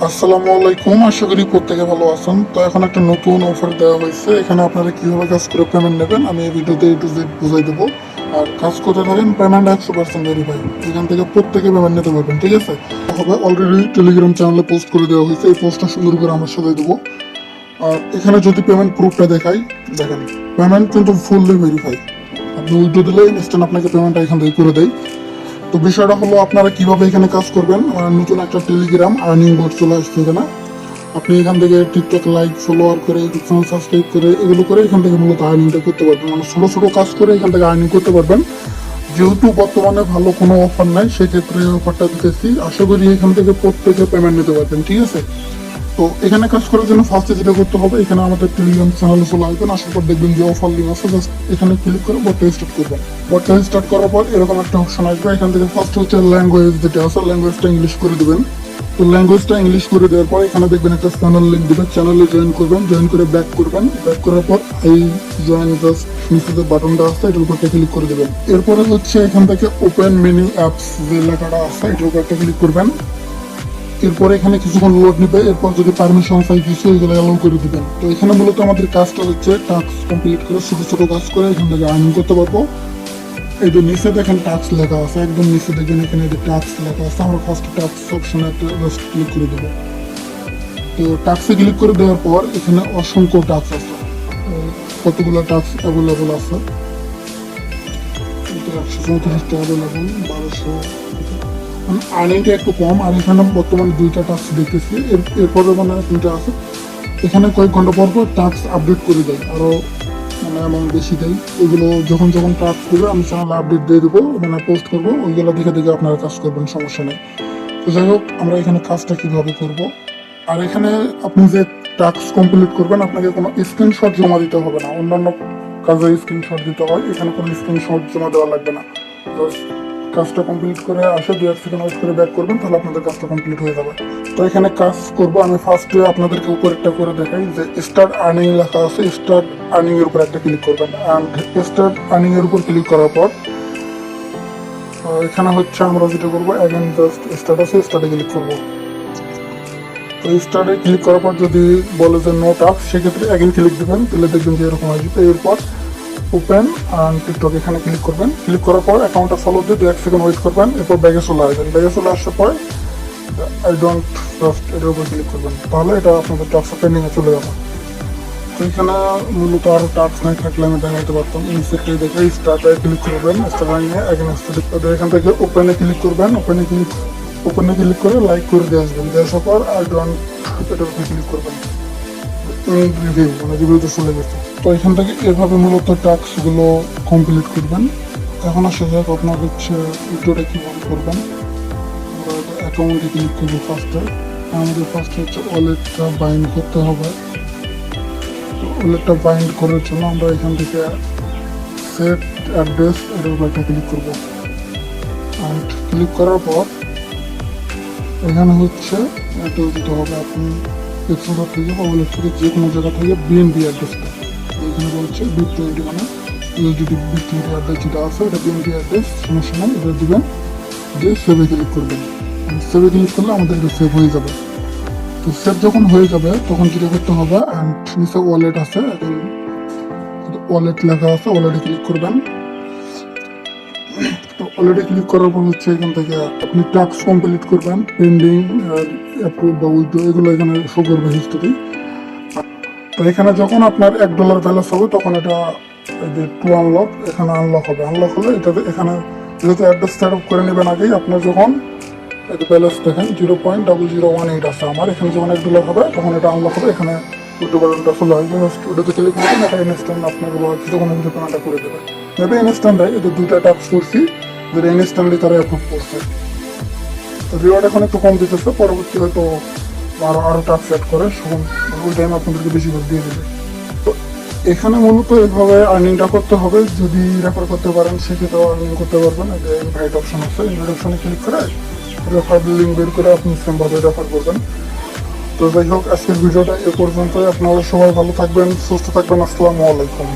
আসসালামু আলাইকুম, আশা করি প্রত্যেকে ভালো আছেন। তো এখন একটা নতুন অফার দেওয়া হয়েছে, এখানে আপনারা কিভাবে কাজ করে পেমেন্ট নেবেন আমি এই ভিডিওতে A to Z বুঝাই দেবো। আর কাজ করতে থাকেন, পেমেন্ট 100% ভেরিফাই, এখান থেকে প্রত্যেকে পেমেন্ট নিতে পারবেন, ঠিক আছে? হবে অলরেডি টেলিগ্রাম চ্যানেলে পোস্ট করে দেওয়া হয়েছে, এই পোস্টটা সুন্দর করে আমার সাথে দেবো। আর এখানে যদি পেমেন্ট প্রুফটা দেখাই, দেখেন পেমেন্ট কিন্তু ফুললি ভেরিফাই। আপনি উইথড্র দিলে ইনস্ট্যান্ট আপনাকে পেমেন্টটা এখান থেকে করে দেয়। তো বিষয়টা হলো আপনারা কিভাবে এখানে কাজ করবেন। আমার নতুন একটা টেলিগ্রাম আর্নিং বোর্ড চলে আসছে এখানে। আপনি এখান থেকে টিকটক লাইক ফলোয়ার করে, ইউটিউব চ্যানেল সাবস্ক্রাইব করে, এগুলো করে এখান থেকে মূলত আর্নিংটা করতে পারবেন, মানে ছোটো ছোটো কাজ করে এখান থেকে আর্নিং করতে পারবেন। যেহেতু বর্তমানে ভালো কোনো অফার নাই, সেক্ষেত্রে অফারটা দিতেছি। আশা করি এখান থেকে প্রত্যেকে পেমেন্ট নিতে পারবেন, ঠিক আছে? তো এখানে কাজ করার জন্য ফার্স্টে যেটা করতে হবে, এখানে আমাদের টেলিগ্রাম চ্যানেলে চলে আসবেন। আসার পর দেখবেন যে অফার লিঙ্ক আছে, জাস্ট এখানে ক্লিক করে বটটা স্টার্ট করবেন। বটটা স্টার্ট করার পর এরকম একটা অপশন আসবে, এখান থেকে ফার্স্ট হচ্ছে ল্যাঙ্গুয়েজ, যেটা আছে ল্যাঙ্গুয়েজটা ইংলিশ করে দেবেন। তো ল্যাঙ্গুয়েজটা ইংলিশ করে দেওয়ার পর এখানে দেখবেন একটা চ্যানেল লিঙ্ক দেবে, চ্যানেলে জয়েন করবেন, জয়েন করে ব্যাক করবেন। ব্যাক করার পর এই জয়েন জাস্ট নিচে যে বাটনটা আছে এটার উপর একটা ক্লিক করে দেবেন। এরপরে হচ্ছে এখান থেকে ওপেন মেনু অ্যাপস যে লেখাটা আছে এটার উপর একটা ক্লিক করবেন। এরপরে এখানে কিছুক্ষণ লোড নিবে, এরপর যদি পারমিশন চাই কিছু এগুলো অ্যালাউ করে দিবেন। তো এখানে মূলত আমাদের কাজটা হচ্ছে টাস্ক কমপ্লিট করে ছোটো ছোটো কাজ করে এখান থেকে আর্নিং করতে পারবো। এই যে নিচে দেখেন টাস্ক লেখা আছে, একদম নিচে দেখবেন এখানে যে টাস্ক লেখা আছে, আমরা ফার্স্ট টাস্ক অপশনে একটা জাস্ট ক্লিক করে দেবো। তো টাস্কে ক্লিক করে দেওয়ার পর এখানে অসংখ্য টাস্ক আছে, কতগুলো টাস্ক অ্যাভেলেবল আছে। 134টা অ্যাভেলেবল, 1200। আর্নিংটা একটু কম, আর এখানে বর্তমানে 2টা টাস্ক দেখতেছি, এরপরে মানে 2টা আছে। এখানে কয়েক ঘন্টা পর পর টাস্ক আপডেট করে দেয়, আরও মানে অ্যামাউন্ট বেশি দেয়। ওইগুলো যখন যখন টাস্ক দেবে আমি চ্যানেলে আপডেট দিয়ে দেবো, মানে পোস্ট করবো, ওইগুলো দেখে দেখে আপনারা কাজ করবেন, সমস্যা নেই। তো যাই হোক, আমরা এখানে কাজটা কীভাবে করব। আর এখানে আপনি যে টাস্ক কমপ্লিট করবেন আপনাকে কোনো স্ক্রিনশট জমা দিতে হবে না, অন্যান্য কাজে স্ক্রিনশট দিতে হয়, এখানে কোনো স্ক্রিনশট জমা দেওয়া লাগবে না। কাজটা কমপ্লিট করে আসে 2-1 সেকেন্ড ওয়েট করে ব্যাক করবেন, তাহলে আপনাদের কাজটা কমপ্লিট হয়ে যাবে। তো এখানে কাজ করব আমি ফার্স্টে আপনাদেরকে উপরেরটা করে দেখাই, যে স্টার্ট আর্নিং লেখা আছে, স্টার্ট আর্নিং এর উপর একটা ক্লিক করবেন। অ্যান্ড স্টার্ট আর্নিং এর উপর ক্লিক করার পর এখানে হচ্ছে আমরা যেটা করবো, অ্যাগেন জাস্ট স্টার্ট আছে, স্টার্টে ক্লিক করবো। তো স্টার্টে ক্লিক করার পর যদি বলে যে নো টাস্ক, সেক্ষেত্রে অ্যাগেন ক্লিক দেবেন, তাহলে দেখবেন যে এরকম আসবে। এরপর ওপেন টিকটক এখানে ক্লিক করবেন, ক্লিক করার পর অ্যাকাউন্টটা ফলো দিয়ে 2-1 সেকেন্ড ওয়েট করবেন, এরপর ব্যাগে চলে আসবেন। ব্যাগে চলে আসার পর আই ডোন্ট ট্রাস্ট এটার উপর ক্লিক করবেন, তাহলে এটা আপনাদের টাস্ক পেন্ডিংয়ে চলে যাবে। তো এখানে মূলত আরও টাস্ক নাই থাকলে আমি দেখাতে পারতাম। ইনসেক্টে দেখে স্টার্টে ক্লিক করবেন, স্টার্টিংয়ে এখান থেকে ওপেনে ক্লিক করবেন, ওপেনে ক্লিক করে লাইক করে দিয়ে আসবেন। দিয়ে আসার পর আই ডোন্ট এটার উপর ক্লিক করবেন, রিভিউ মানে রিভিউতে চলে গেছে। তো এখান থেকে এভাবে মূলত টাস্কগুলো কমপ্লিট করবেন। এখন আসা যাক আপনার হচ্ছে ভিডিওটা কীভাবে করবেন। আমরা অ্যাকাউন্টে ক্লিক করবো ফার্স্টে, আমাদের ফার্স্টে হচ্ছে ওয়ালেটটা বাইন্ড করতে হবে। তো ওয়ালেটটা বাইন্ড করার জন্য আমরা এখান থেকে সেট অ্যাড্রেস এটার উপর একটা ক্লিক করবো। অ্যান্ড ক্লিক করার পর এখানে হচ্ছে এটা দিতে হবে, আপনি এক্সপোর্টার থেকে বা ওয়ালেট থেকে যে কোনো জায়গা থেকে বিএনপি অ্যাড্রেসটা এখানে বলছে B20, মানে USDT B20 অ্যাড্রেস যেটা আছে এটা বিএনপি অ্যাড্রেস, সমস্যা নেই, এটা দেবেন। দিয়ে সেভে ক্লিক করবেন, সেভে ক্লিক করলে আমাদের এটা সেভ হয়ে যাবে। তো সেভ যখন হয়ে যাবে তখন যেটা করতে হবে, অ্যান্ড নিচে ওয়ালেট আছে, ওয়ালেট লেখা আছে, ওয়ালেটে ক্লিক করবেন। তো ওয়ালেটে ক্লিক করার পর হচ্ছে এখান থেকে আপনি টাস্ক কমপ্লিট করবেন, পেন্ডিং অ্যাপ্রুভ বা উইথড্র এগুলো এখানে শো করবে হিস্টোরি। তো এখানে যখন আপনার $1 ব্যালেন্স হবে তখন এটা যে টু আনলক এখানে আনলক হবে। আনলক হলে এটাতে এখানে যেহেতু অ্যাড্রেস সেট আপ করে নেবেন আগেই, আপনার যখন এটা ব্যালেন্স দেখেন 0.0018 আছে আমার, এখানে যখন $1 হবে তখন এটা আনলক হবে, এখানে উইথড্র বাটনটা চলে আসবে, ওটাতে ক্লিক করবেন, এটা ইনস্ট্যান্ট আপনাকে কিছুক্ষণের মধ্যে পেমেন্টটা করে দেবে। তবে ইনস্ট্যান্ট হয়, এটা 2টা টাস্ক করছি যেটা ইনস্ট্যান্টলি তারা অ্যাপ্রুভ করছে। তো রিওয়ার্ড এখন একটু কম দিতেছে, পরবর্তী হয়তো আরও টাস্ক সেট করে সুগম ওই টাইম আপনাদেরকে বেশি করে দিয়ে দেবে। তো এখানে মূলত এইভাবে আর্নিংটা করতে হবে, যদি রেফার করতে পারেন সেক্ষেত্রেও আর্নিং করতে পারবেন। এটা ইনভাইট অপশন আছে, ইনভাইট অপশনে ক্লিক করে রেফার লিঙ্ক বের করে আপনি সেমভাবে রেফার করবেন। তো যাই হোক, আজকের ভিডিওটা এ পর্যন্তই। আপনারা সবাই ভালো থাকবেন, সুস্থ থাকবেন। আসসালামু আলাইকুম।